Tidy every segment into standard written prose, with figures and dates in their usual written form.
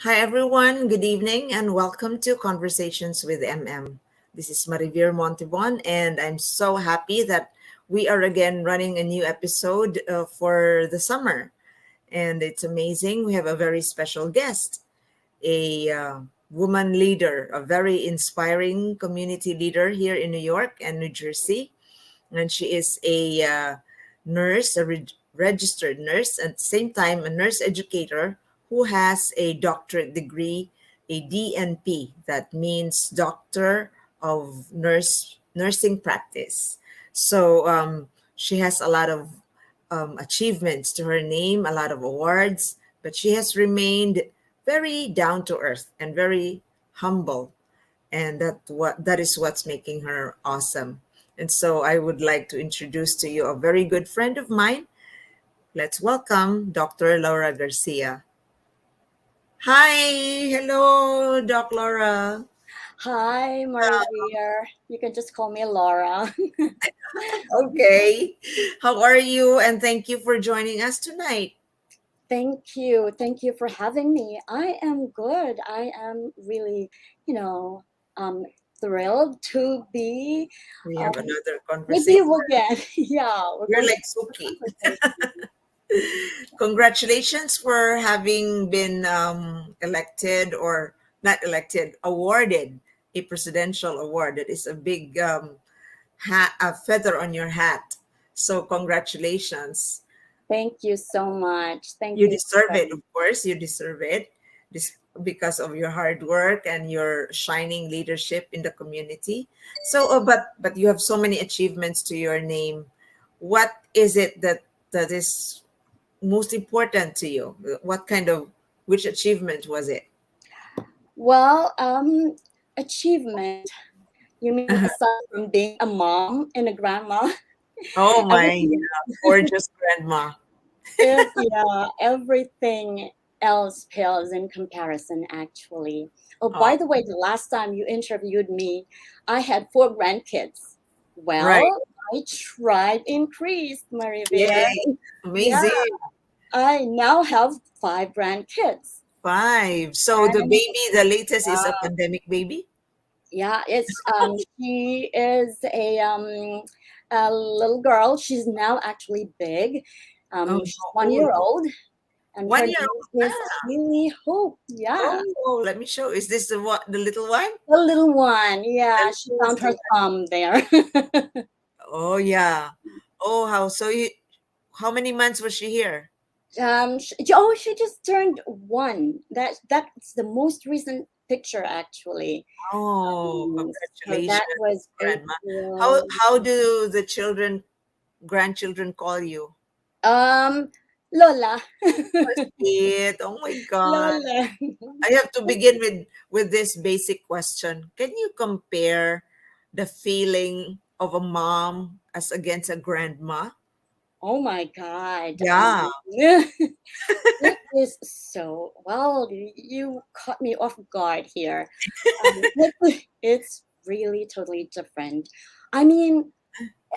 Hi, everyone. Good evening and welcome to Conversations with MM. This is Marivir Montibon, and I'm so happy that we are again running a new episode for the summer. And it's amazing. We have a very special guest, a woman leader, a very inspiring community leader here in New York and New Jersey. And she is a nurse, registered nurse, and at the same time, a nurse educator who has a doctorate degree, a DNP, that means Doctor of Nursing Practice. So she has a lot of achievements to her name, a lot of awards, but she has remained very down to earth and very humble, and that is what's making her awesome. And so I would like to introduce to you a very good friend of mine. Let's welcome Dr. Laura Garcia. Hi, hello, Doc Laura. Hi, Maria. You can just call me Laura. Okay, how are you? And thank you for joining us tonight. Thank you. Thank you for having me. I am good. I am really, you know, um, thrilled to be We have um, another with conversation. you again. Yeah, we're You're going to like Suki. Congratulations for having been elected, or not elected, awarded a presidential award. That is a big a feather on your hat. So congratulations. thank you so much. Thank You you so deserve it, much. of course. You deserve it. This because of your hard work and your shining leadership in the community. But you have so many achievements to your name. What is it that is most important to you? What kind of which achievement was it? Well, achievement. You mean aside from being a mom and a grandma, Oh my, everything yeah, gorgeous grandma. Everything else pales in comparison, actually. Oh, Oh, by the way, the last time you interviewed me, I had four grandkids. right. Well, I tried increased, Maribel. Yay. Yeah, Amazing. I now have five grandkids. Five. So the And baby, the latest is a uh, pandemic baby. yeah, she is a little girl. She's now actually big. Oh, She's how 1 year old? old, and her 1 year name old. is Haley Hope. Yeah, Oh, let me show. Is this the little one? the little one. The Yeah, she found littlest her one. thumb there. Oh yeah. Oh, how many months was she here? She just turned one. That's the most recent picture, actually. Oh, So that congratulations, was grandma. How April. how do the grandchildren call you? Um, Lola, It. Oh my God. Lola. I have to begin with this basic question. Can you compare the feeling of a mom as against a grandma? Oh my God. Yeah. It is so well. You caught me off guard here. It's really totally different. I mean,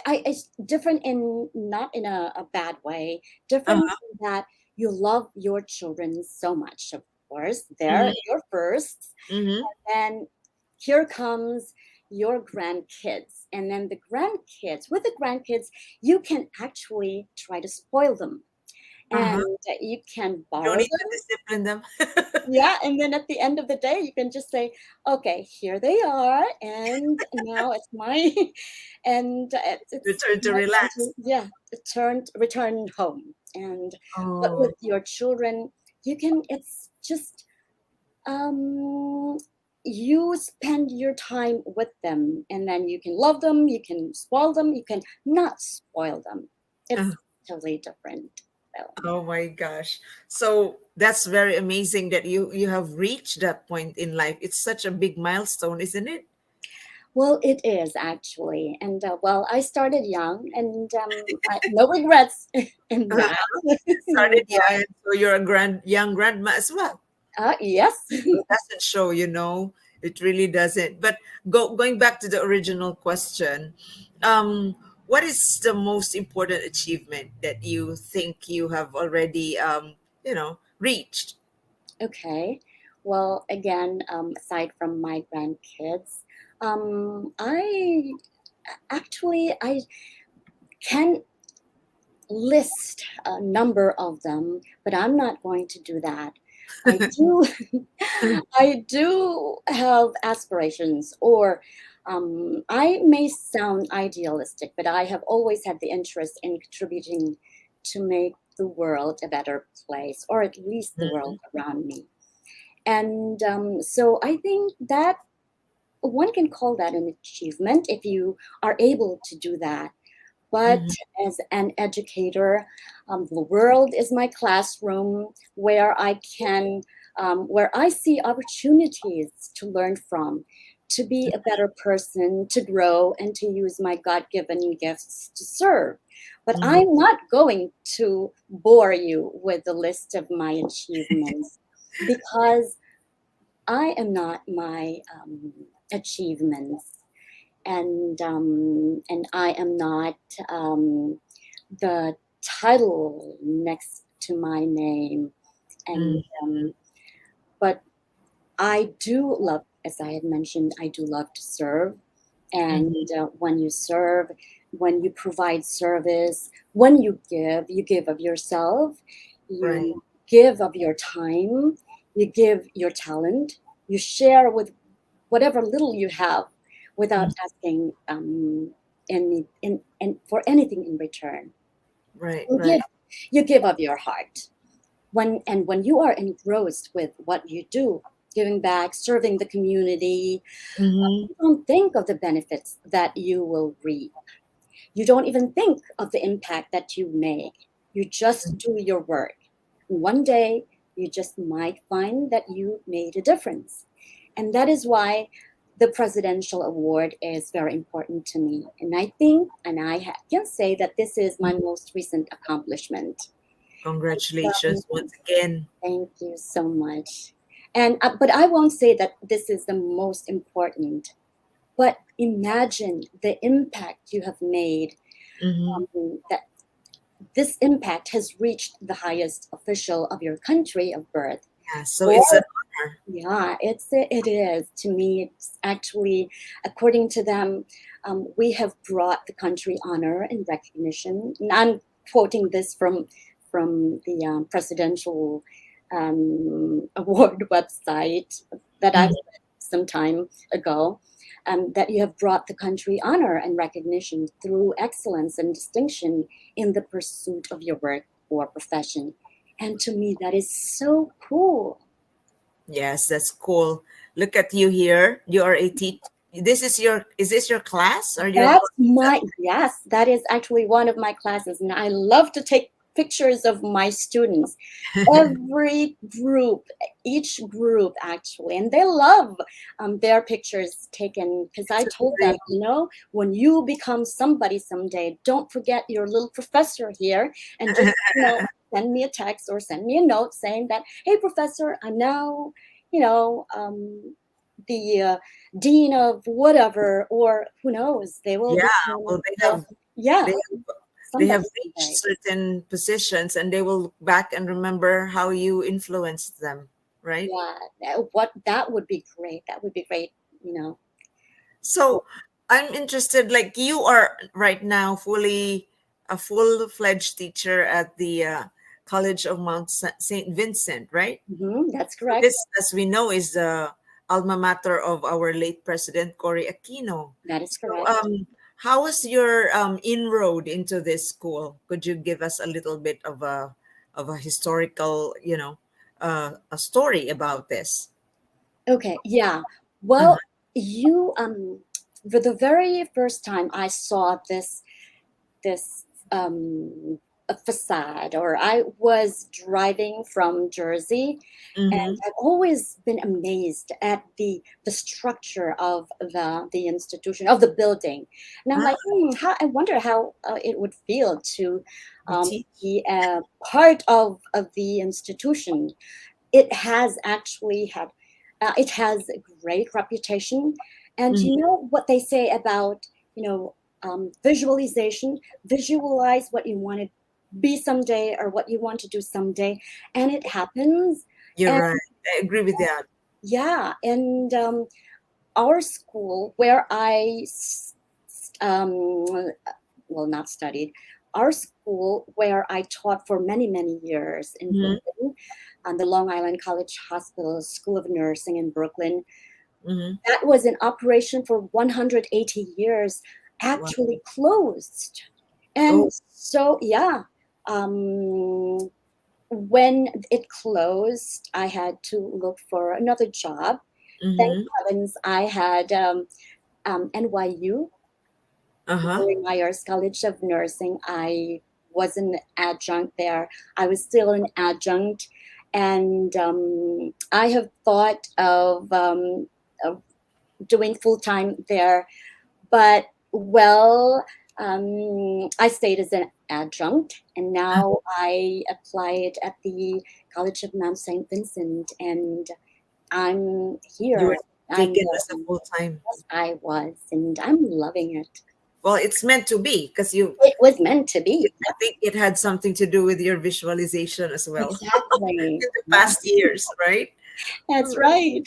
it's different in not in a bad way. Different Uh-huh. in that you love your children so much. Of course, they're Mm-hmm. your first, Mm-hmm. and here comes your grandkids, and then the grandkids. With the grandkids, you can actually try to spoil them, and Uh-huh. you can You don't borrow need to them. discipline them. Yeah, and then at the end of the day, you can just say, "Okay, here they are, and now it's my," and it's Return to my time relax. to, yeah, return home. And but Oh, with your children, you can. It's just um, you spend your time with them, and then you can love them, you can spoil them, you can not spoil them. uh, It's totally different. So. oh my gosh. So that's very amazing that you have reached that point in life. It's such a big milestone, isn't it? Well, it is actually, and well, I started young, and no regrets in that. You No started young, and so you're a young grandma as well. Yes. It doesn't show, it really doesn't. But going back to the original question, what is the most important achievement that you think you have already, reached? Okay. Well, again, aside from my grandkids, I actually I can list a number of them, but I'm not going to do that. I do, I do have aspirations, or I may sound idealistic, but I have always had the interest in contributing to make the world a better place, or at least the world around me. And so I think that one can call that an achievement if you are able to do that. But Mhm, as an educator, the world is my classroom where where I see opportunities to learn from, to be a better person, to grow, and to use my God given gifts to serve. But mhm, I'm not going to bore you with the list of my achievements because I am not my achievements, and I am not the title next to my name. And mhm, but I do love, as I had mentioned, I do love to serve. And mhm. when you serve, when you provide service, when you give of yourself, Right. you give of your time, you give your talent, you share with whatever little you have without Mhm. asking for anything in return. Right, You right. give, you give of your heart. When you are engrossed with what you do, giving back, serving the community, Mhm, you don't think of the benefits that you will reap. You don't even think of the impact that you make. You just do your work. One day, you just might find that you made a difference. And that is why the presidential award is very important to me. And I think, and can say that this is my mhm. most recent accomplishment. Um, Congratulations once again. Thank you so much. And but I won't say that this is the most important. But imagine the impact you have made. Mhm. That this impact has reached the highest official of your country of birth. Yeah, so Or it's an honor. yeah, it is to me. It's actually, according to them, we have brought the country honor and recognition. And I'm quoting this from the presidential award website that I've Mhm. read some time ago. That you have brought the country honor and recognition through excellence and distinction in the pursuit of your work or profession. And to me, that is so cool. Yes, that's cool. Look at you here. You are a teach. Is this your class or your That's class? yes, that is actually one of my classes. And I love to take pictures of my students. Every group, each group actually, and they love their pictures taken because I It's a told them, very when you become somebody someday, don't forget your little professor here and just, send me a text or send me a note saying that, hey, professor, I'm now, you know, the dean of whatever, or who knows, they will yeah. become, Well, yeah, they have they somebody have reached someday. certain positions, and they will look back and remember how you influenced them, right? Yeah, that would be great. That would be great, you know. So I'm interested. Like you are right now fully a full-fledged teacher at the College of Mount Saint Vincent, right? That's So correct. this, as we know, is the alma mater of our late President Cory Aquino. That is So, correct. how was your inroad into this school? Could you give us a little bit of a historical, a story about this? Okay, yeah. Uh-huh. Well, you for the very first time I saw this a facade, or I was driving from Jersey, and Mm-hmm. I've always been amazed at the structure of the institution, of the building. And I'm Ah, like, how, I wonder how it would feel to you teach. be a part of the institution. It has actually had, it has a great reputation. And you Mm-hmm. know what they say about, visualization, visualize what you want to be someday or what you want to do someday, and it happens. You're And right. I agree with that. yeah, and our school where um, well, not studied, our school where I taught for many, many years in Mm-hmm. Brooklyn, on the Long Island College Hospital School of Nursing in Brooklyn, Mm-hmm. that was in operation for 180 years, Wow. actually closed. And Oh. so, yeah, um, when it closed, I had to look for another job. Thank Mm-hmm. heavens I had NYU, Uh-huh. Rory Myers College of Nursing. I was an adjunct there. I was still an adjunct, and I have thought of doing full time there, but well, I stayed as an adjunct, and now I applied at the College of Mount St. Vincent, and I'm You here. were I'm taken as a full time. Yes, I was, and I'm loving it. Well, it's meant to be because you. It was meant to be. I think it had something to do with your visualization as well Exactly. in the Yeah, past years, right? that's right.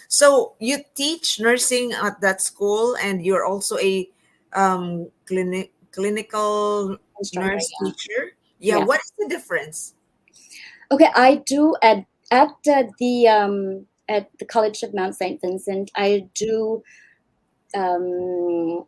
So you teach nursing at that school, and you're also a clinical Instructor. nurse Yeah. teacher. Yeah, Yeah. what is the difference? Okay. I do at the College of Mount St. Vincent. I do um,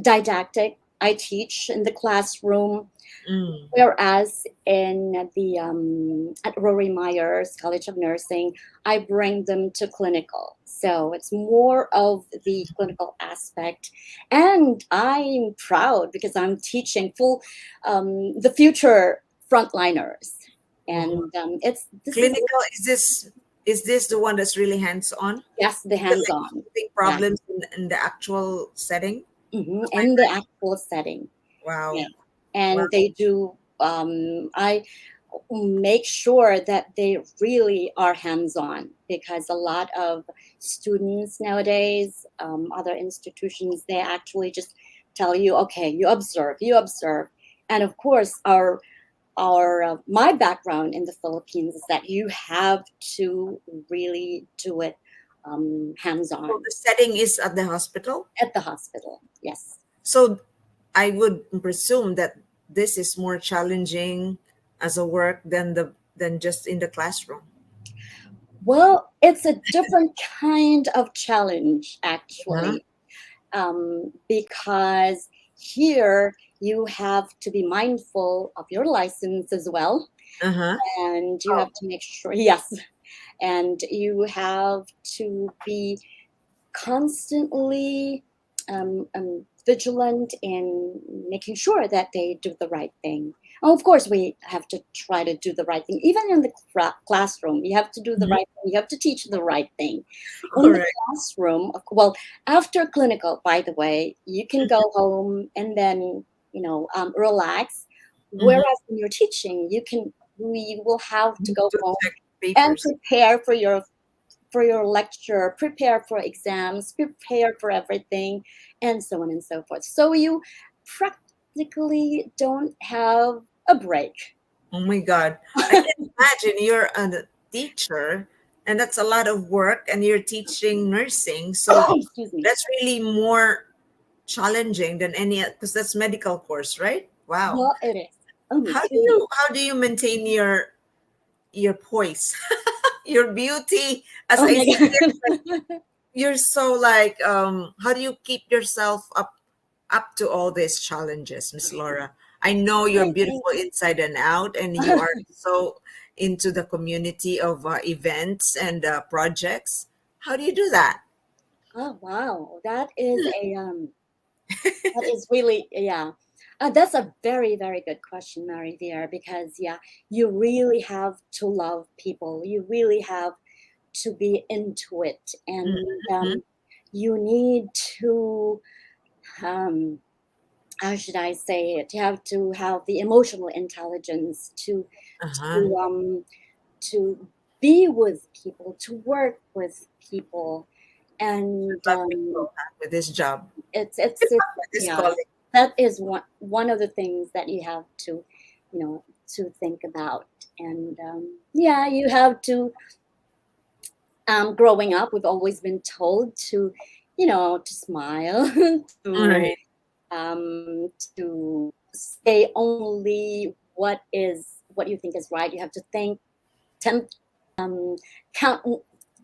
didactic. I teach in the classroom. Mm. Whereas in the at Rory Myers College of Nursing, I bring them to clinical. So it's more of the clinical aspect, and I'm proud because I'm teaching full the future frontliners, Wow. and it's this is Clinical, is this the one that's really hands on? yes, the Like hands-on, solving yeah, problems in the actual setting? Am I in the right? actual setting. Yeah. Wow. Wow. And they do I make sure that they really are hands-on, because a lot of students nowadays, other institutions, they actually just tell you, okay, you observe. And of course our my background in the Philippines is that you have to really do it So hands-on the setting is at the hospital. at the hospital. Yes. So I would presume that this is more challenging as a work than just in the classroom. Well, it's a different kind of challenge, Huh? actually, because here you have to be mindful of your license as well, Uh-huh. and you Oh, have to make sure, yes, and you have to be constantly vigilant in making sure that they do the right thing. Oh, of course, we have to try to do the right thing. Even in the classroom, you have to do the mhm. right thing. You have to teach the right thing. All In the right. classroom, well, after clinical, by the way, you can go home and then, relax. Mm-hmm. Whereas when you're teaching, we will have to go To home check and papers. prepare for your lecture, prepare for exams, prepare for everything, and so on and so forth. So you practically don't have a break. Oh my God. I can imagine you're a teacher and that's a lot of work and you're teaching nursing. So Excuse me. that's really more challenging than any because that's medical course, right? Wow. Well, it is. Oh, How do excuse me. you maintain your poise, your beauty? As Oh I my see here, God. you're so like how do you keep yourself up to all these challenges, Miss Laura? I know you're I think. beautiful inside and out, and you are so into the community of events and projects. How do you do that? Oh wow, that is really, yeah. That's a very, very good question, Mary Vier, because yeah, you really have to love people. You really have to be into it, and Mhm. you need to, um, how should I say it? You have to have the emotional intelligence Uh-huh. to um, to be with people, to work with people, and Love people with this job, it's with this yeah, calling. that is one of the things that you have to, to think about, and yeah, you have to Growing up, we've always been told to, to smile, to Right. say only what you think is right. You have to think 10, count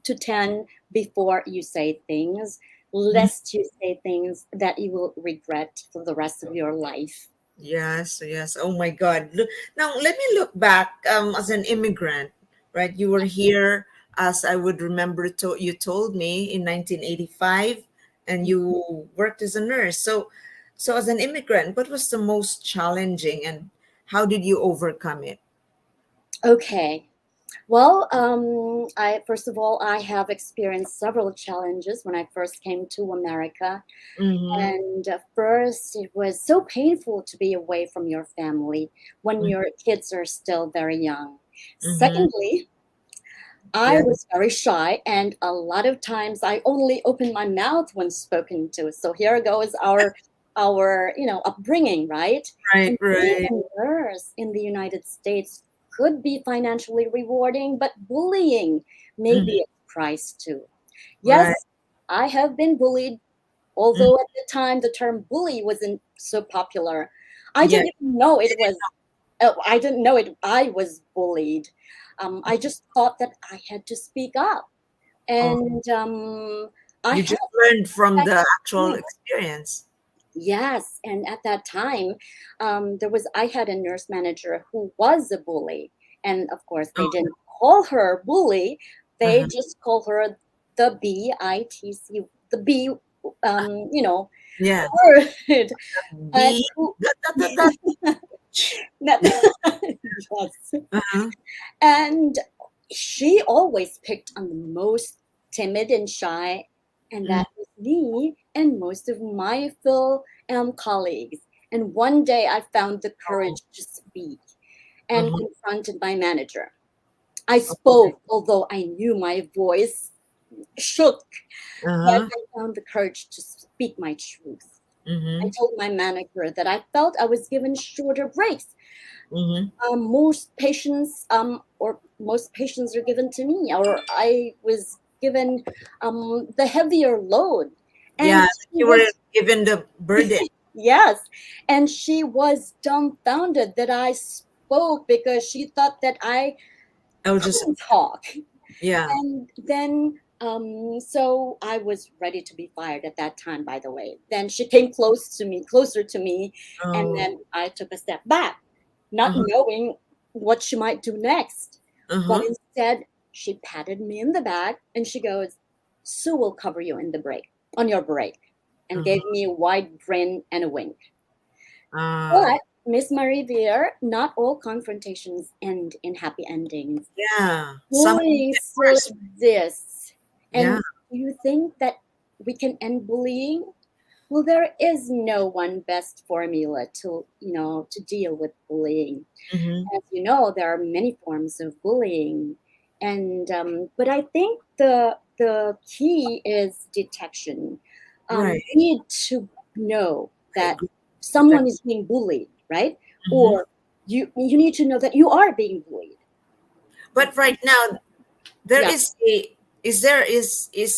to 10 before you say things, Mhm. lest you say things that you will regret for the rest of your life. Yes, yes. Oh my God. Now, let me look back as an immigrant, right? You were here, as I would remember, you told me in 1985, and you worked as a nurse. So as an immigrant, what was the most challenging and how did you overcome it? Okay. Well, I first of all, I have experienced several challenges when I first came to America. Mm-hmm. And first, it was so painful to be away from your family when your kids are still very young. Mm-hmm. Secondly, I Yeah. was very shy, and a lot of times I only opened my mouth when spoken to. So here goes our upbringing, right? Right, And being right. a nurse in the United States could be financially rewarding, but bullying may Mm-hmm. be a price too. Right. Yes, I have been bullied, Mm. although at the time the term bully wasn't so popular. I Yeah. didn't even know it was. I didn't know it. I was bullied. I just thought that I had to speak up, Oh, and I you had just learned from that the actual experience. experience. Yes, and at that time, I had a nurse manager who was a bully, and of course they Oh, didn't call her bully. They uh-huh. just called her the BITC, the B, Yeah. word, and B. who. That. That, yes. Uh-huh. And she always picked on the most timid and shy, and Mm, that was me and most of my Phil colleagues. And one day I found the oh, courage to speak and uh-huh. confronted my manager. I Okay. spoke, although I knew my voice shook, but Uh-huh. I found the courage to speak my truth. I Mm-hmm. told my manager that I felt I was given shorter breaks. Mm-hmm. Most patients are given to me, or I was given the heavier load, and Yeah, she you were was given the burden. yes, and she was dumbfounded that I spoke because she thought that I I was just, couldn't talk. yeah. And then so I was ready to be fired at that time, by the way. Then she came closer to me, and Oh, then I took a step back, not uh-huh. knowing what she might do next. But Uh-huh. instead, she patted me in the back and she goes, Sue will cover you in the break, on your break, and gave Uh-huh. me a wide grin and a wink. Uh, But Miss Marie Beer, not all confrontations end in happy endings. yeah. Some Bullying get still worse. exists. Yeah. And do you think that we can end bullying? Well, there is no one best formula to deal with bullying. Mm-hmm. As you know, there are many forms of bullying, and but I think the key is detection. Right. You need to know I that agree. someone is being bullied, right? Mm-hmm. Or you need to know that you are being bullied. But right now, there Yeah. is a is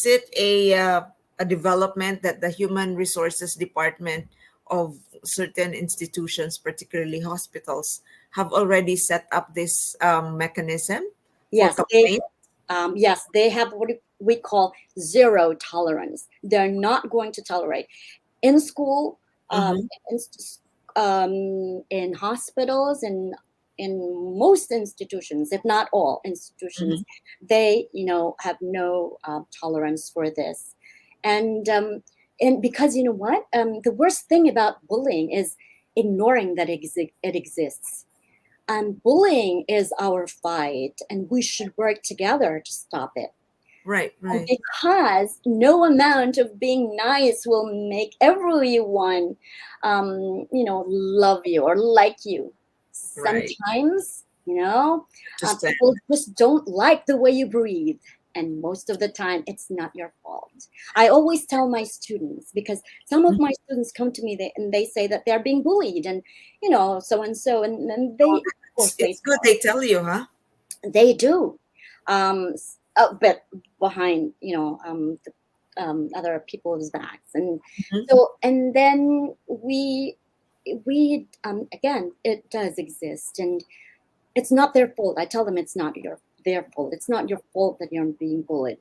it a development that the human resources department of certain institutions, particularly hospitals, have already set up this mechanism for Yes, they complaint? yes, they have what we call zero tolerance. They're not going to tolerate in school, Mm-hmm. in, in hospitals, and in most institutions, if not all Mm-hmm. institutions, they have no tolerance for this, and because you know what, the worst thing about bullying is ignoring that it exists. Bullying is our fight, and we should work together to stop it. Right, And right, because no amount of being nice will make everyone, love you or like you. right. Sometimes, Just people just don't like the way you breathe. And most of the time, it's not your fault. I always tell my students, because some of my students come to me and they say that they're being bullied, and so and so, and they, of course, they it's good they tell you, huh? they do. Um, but behind, other people's backs. And Mhm. so, and then we again, it does exist, and it's not their fault. I tell them it's not their fault. It's not your fault that you're being bullied.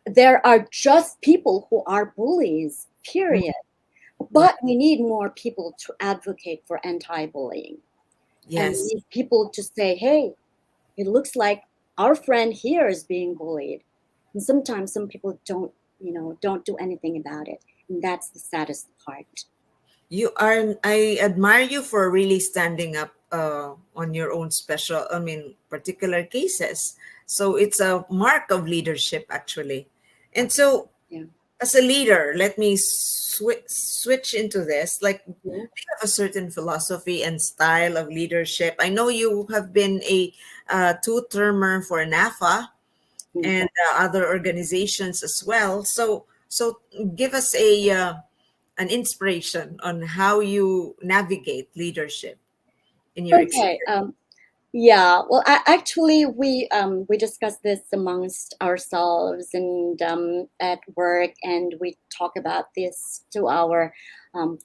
There are just people who are bullies, Mhm. period. Yeah. But we need more people to advocate for anti-bullying, and we Yes. need people to say, hey, it looks like our friend here is being bullied. And sometimes some people don't do anything about it. And that's the saddest part. I admire you for really standing up on your own special, I mean, particular cases. So it's a mark of leadership, actually. And so, Yeah. as a leader, let me switch into this. Like, do Mhm. you have a certain philosophy and style of leadership? I know you have been a two-termer for NAFA Mhm. and other organizations as well. So give us a an inspiration on how you navigate leadership in your Okay. experience. Yeah. Well, actually, we discuss this amongst ourselves and at work, and we talk about this to our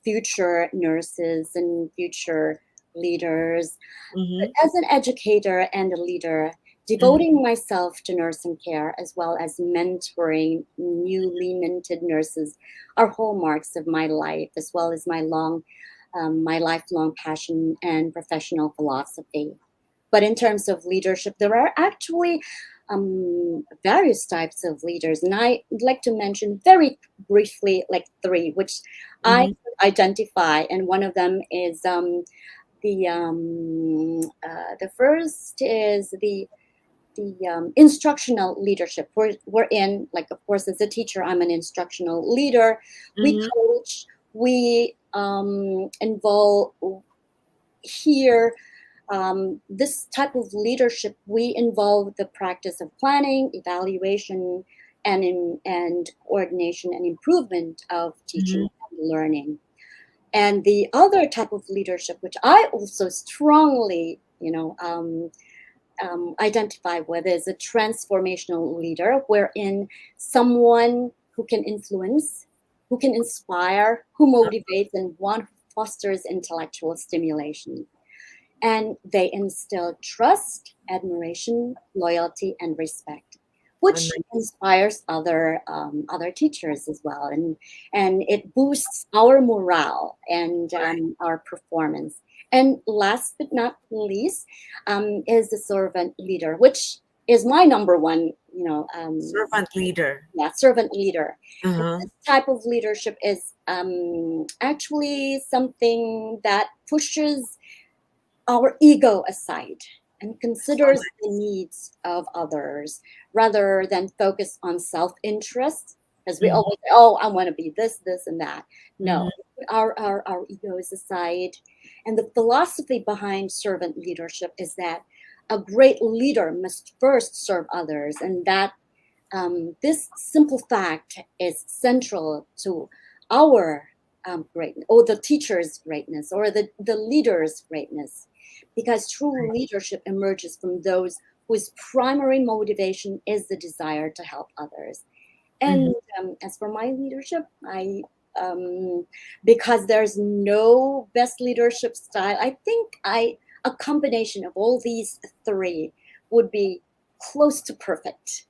future nurses and future leaders. Mm-hmm. As an educator and a leader, Mm-hmm. devoting myself to nursing care as well as mentoring newly minted nurses are hallmarks of my life, as well as my lifelong passion and professional philosophy. But in terms of leadership, there are actually various types of leaders, and I'd like to mention very briefly, like three, which I Mm-hmm. identify, and one of them is the first is the instructional leadership. We're in, like, of course, as a teacher, I'm an instructional leader. We Mm-hmm. coach, we involve here. This type of leadership, we involve the practice of planning, evaluation, and coordination and improvement of teaching Mm-hmm. and learning. And the other type of leadership, which I also strongly, identify with, is a transformational leader, wherein someone who can influence, who can inspire, who motivates, and one who fosters intellectual stimulation. And they instill trust, admiration, loyalty, and respect, which inspires other teachers as well, and it boosts our morale and our performance. And last but not least, is the servant leader, which is my number one. Servant leader. Yeah, servant leader. And Uh-huh. this type of leadership is actually something that pushes our ego aside and So considers the needs of others rather than focus on self-interest, as we nice. always say, oh, I want to be this and that. No, Mm-hmm. put our egos aside. And the philosophy behind servant leadership is that a great leader must first serve others, and that this simple fact is central to our greatness, or the teacher's greatness, or the leader's greatness, because true leadership emerges from those whose primary motivation is the desire to help others. Mm-hmm. And as for my leadership, um, because there's no best leadership style, I think a combination of all these three would be close to perfect.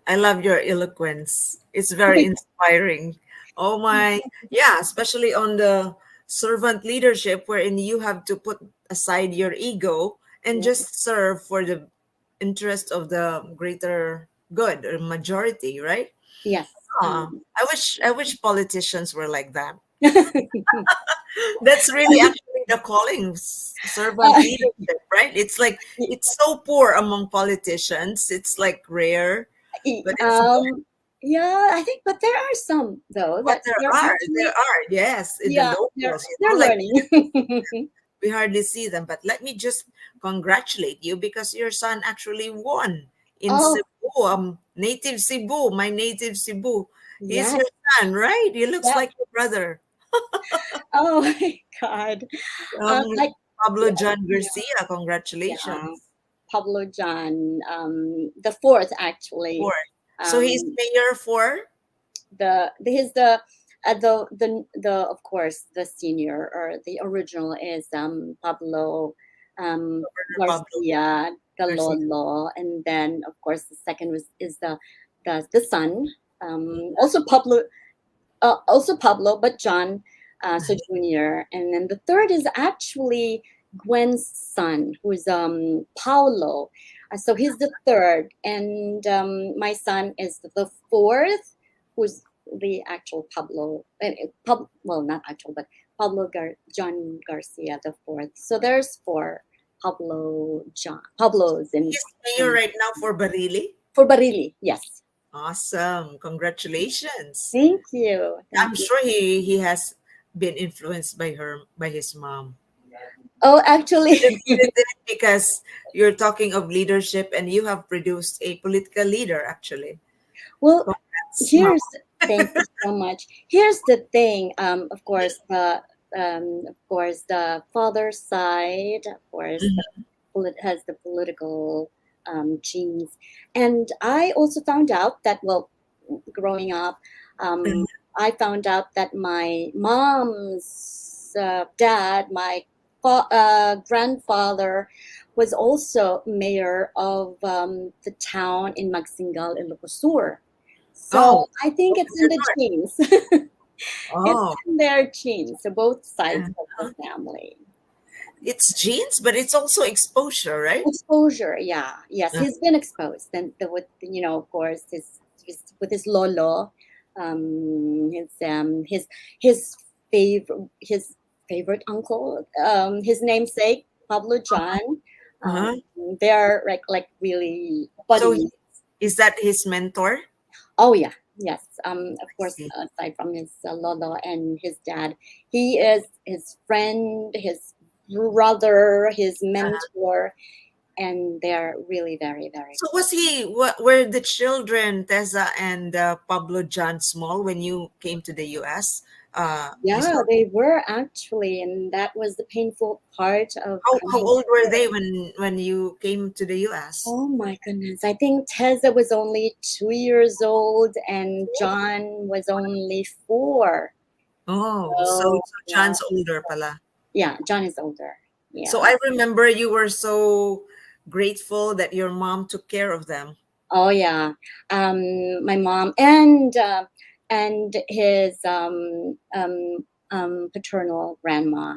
I love your eloquence. It's very inspiring. Oh my, yeah, especially on the servant leadership, wherein you have to put aside your ego and Yeah. just serve for the interest of the greater good or majority, right? Yes. I wish politicians were like that. uh, That's really actually the calling, servant leadership, right? It's like it's so poor among politicians. It's like rare, but it's good. um, yeah, I think, but there are some though But that they're there actually, are, yes, in the yeah, they're locals, they're like learning. we hardly see them. But let me just congratulate you because your son actually won in Oh, Cebu, native Cebu, my native Cebu. He's yes. your son, right? He looks Yep. like your brother, Oh my God. um, Like, Pablo yeah, John yeah, Garcia. yeah. Congratulations. Pablo John, the fourth actually. Four. So he's Um, mayor for he's the of course the senior or the original is Pablo um, Governor Pablo Garcia, the Garcia. Lolo, and then of course the second was is the son, also Pablo, but John, so Junior, and then the third is actually Gwen's son, who is Paulo. So he's the third, and my son is the fourth, who's the actual Pablo. Well, not actual, but John Garcia, the fourth. So there's four Pablos He's mayor in right now for Barili. for Barili. Yes, Awesome. Congratulations. thank you, thank I'm you. sure he has been influenced by his mom. Oh, actually. Did it because you're talking of leadership and you have produced a political leader actually. Well, Congrats, mom. here's thank you so much. Here's the thing. Of course the father side, of course, has the political genes, and I also found out that well, growing up, um, I found out that my mom's dad, my grandfather, was also mayor of the town in Magsingal, Ilocos Sur. So Oh, I think it's in Ilocos the North. genes. It's Oh, in their genes. So both sides of the uh-huh. family. It's genes, but it's also exposure, right? Exposure, yeah, yes, Uh, he's been exposed, and with of course with his lolo, his his favorite uncle, his namesake Pablo John. Um, uh-huh. they're like really So buddies. is that his mentor? Oh yeah, yes. Of I course, see. aside from his lolo and his dad, he is his friend, his brother, his mentor, and they're really very, very So close. was were the children Tessa and Pablo John small when you came to the U.S. Miss Yeah, Rob? they were actually, and that was the painful part of How coming old were here. they when you came to the U.S.? Oh my goodness. I think Tessa was only 2 years old and John was only four. Oh, So so yeah, John's older pala. yeah, John is older. So Yeah. I remember you were so grateful that your mom took care of them. Oh yeah. My mom and his paternal grandma,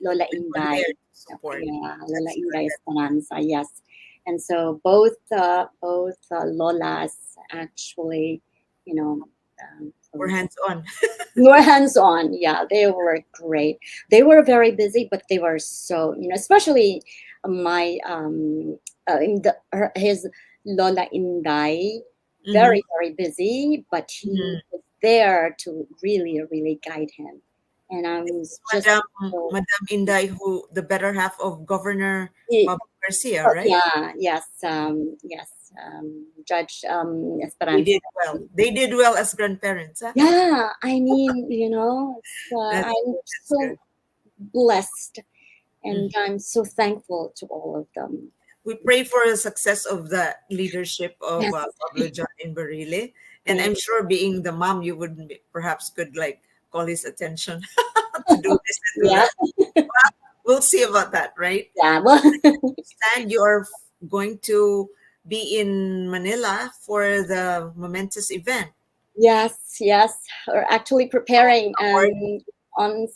Lola They were there Inday. to support. Yeah, Lola That's good. Inday Esperanza. Yes, and so both Lolas actually, you know, We're so hands on. more hands on. Yeah, they were great. They were very busy, but they were so especially my in his Lola Inday, Hmm. very busy, but he Hmm. was there to really guide him, and I'm just so Madam Inday, who the better half of Governor he, Pablo Garcia, oh, right? yeah, yes, Judge They Esperanza. did well. They did well as grandparents, huh? Yeah, I mean, That's I'm that's so good. blessed, and Mhm. I'm so thankful to all of them. We pray for the success of the leadership of Yes, Pablo John in Barile, and thank I'm sure being the mom, you would perhaps could like call his attention to do this and do yeah, that. We'll see about that, right? yeah. Well, And you are going to be in Manila for the momentous event. yes. We're actually preparing, Or and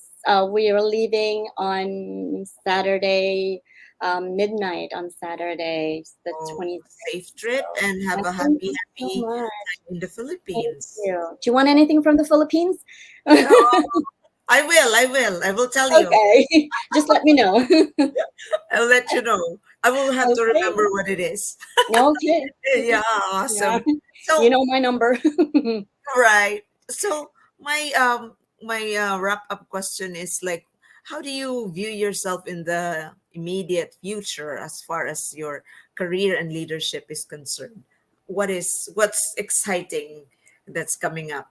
we are leaving on Saturday, midnight on Saturday, the oh, 26th. safe trip and Yeah, have a thank happy, you so happy much. time in the Thank Philippines. you. Do you want anything from the Philippines? Oh, I will tell you. Okay, just let me know. I'll let you know. I will have to Okay. remember what it is. Okay. Yeah, Yeah. awesome. You So, know my number. right. So, my wrap up question is like, how do you view yourself in the immediate future as far as your career and leadership is concerned? What's exciting that's coming up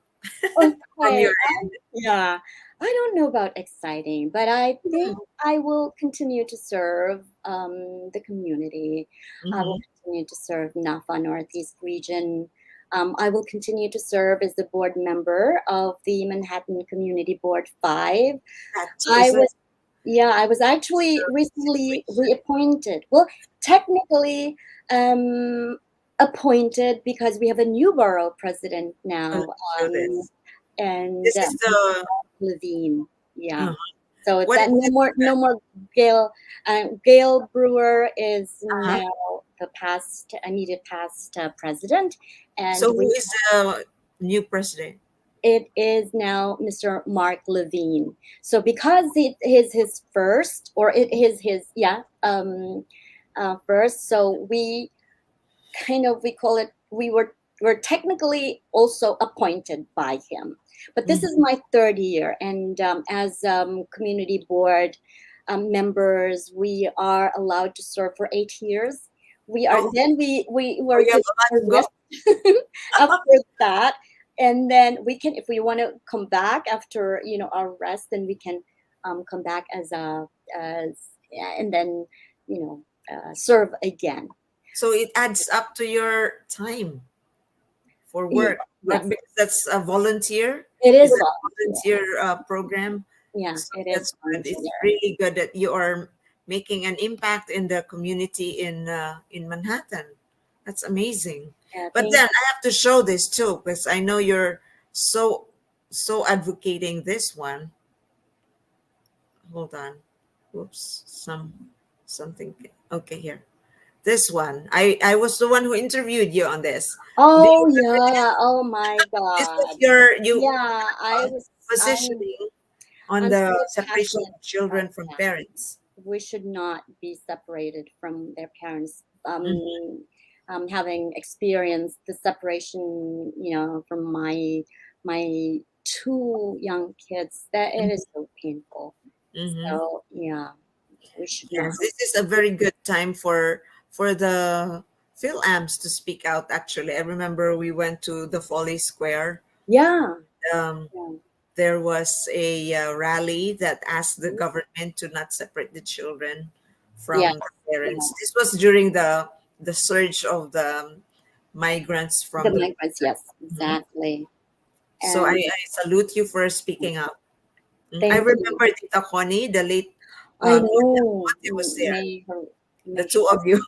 from Okay. your end? Yeah. I don't know about exciting, but I think Mm-hmm. I will continue to serve the community. I will Mm-hmm. continue to serve NAFA Northeast region. I will continue to serve as the board member of the Manhattan Community Board 5. That too I is a was, yeah, I was actually recently situation. reappointed. Well, technically, um, appointed because we have a new borough president Oh, let now, me show this. and This is the Levine. Yeah. uh, So it's what that is it? no more Gail. Gail Brewer is Uh-huh. now the past immediate past president, and So who we is the new president? it is now Mr. Mark Levine. So because it is his first, or it is his first. So we kind of, we call it, we're technically also appointed by him, but this is Mhm. my third year, and as community board members, we are allowed to serve for 8 years. We are, Oh, then we oh, were you have given a lot a to rest go. after that, and then we can, if we want to come back after our rest, then we can come back as yeah, and then serve again. So it adds up to your time for Ye- work, Yes, because that's a volunteer. it is Is that a volunteer. volunteer program? Yeah, So it is that's good. It's volunteer. really good that you are making an impact in the community in Manhattan. That's amazing. Yeah, But then I have to show this too because I know you're so advocating this one. Hold on. Whoops. Something. Okay, here. This one. I was the one who interviewed you on this. Do you Oh remember this? yeah. Oh my This is God. your you Yeah, I was. positioning on I'm the so separation passionate of about children from that. parents. We should not be separated from their parents. Mhm. Having experienced the separation, from my two young kids, that it is so painful. Mhm. So yeah, we should not. Yes, this is a very good time for the PhilAms to speak out. Actually, I remember we went to the Folly Square. Yeah. Um, Yeah. there was a rally that asked the government to not separate the children Yes. from the Yeah. parents. This was during the surge of the migrants The from the. migrants, yes, Mhm. exactly. So And I salute you for speaking up. I thank you. remember Tita Connie, the late I Cornel know. Monte was there. May her, The may two of you.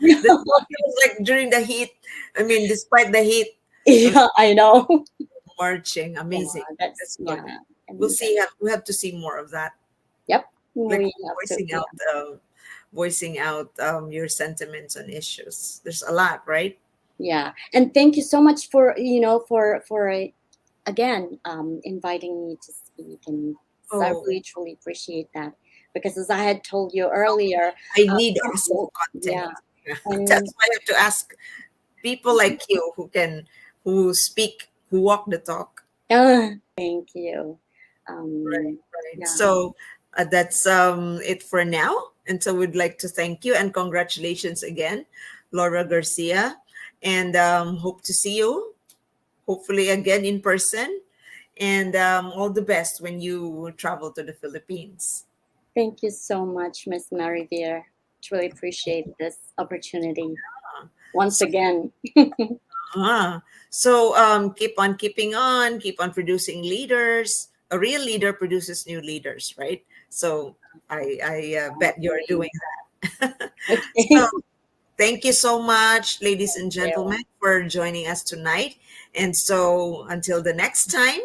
The two of you was like during the heat. I mean, despite the heat, uh, yeah, I know. marching. Yeah, Amazing. that's That's good. yeah. We'll And see. We have to see more of that. yep, Like we have to. voicing Yeah, out, your sentiments on issues. There's a lot, right? yeah. And thank you so much for again inviting me to speak, and so I Oh, really truly appreciate that, because as I had told you earlier, I need also yeah, content. yeah, and That's why I have to ask people like you who speak, who walk the talk. thank you. Right, Um, right. yeah, So that's it for now. And so we'd like to thank you and congratulations again, Laura Garcia. And hope to see you, hopefully again in person. And all the best when you travel to the Philippines. thank you so much, Miss Marivier. Truly appreciate this opportunity once So, again. so keep on keeping on, keep on producing leaders. A real leader produces new leaders, right? So I bet you're doing that. Okay. So thank you so much, ladies Thank and you. gentlemen, for joining us tonight. And so until the next time,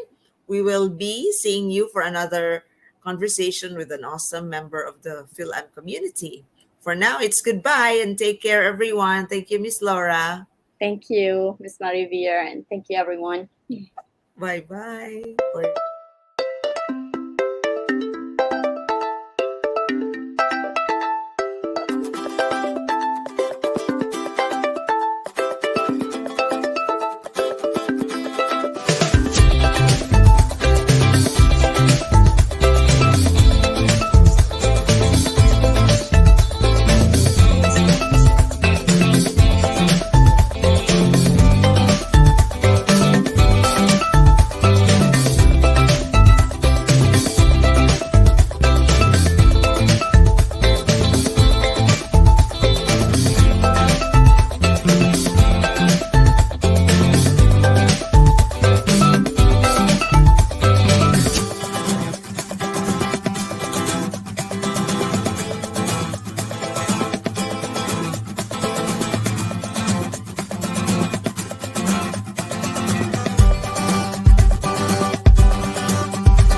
we will be seeing you for another conversation with an awesome member of the PhilAm community. For now, it's goodbye and take care, everyone. Thank you, Miss Laura. Thank you, Miss Marivier, and thank you, everyone. Bye bye.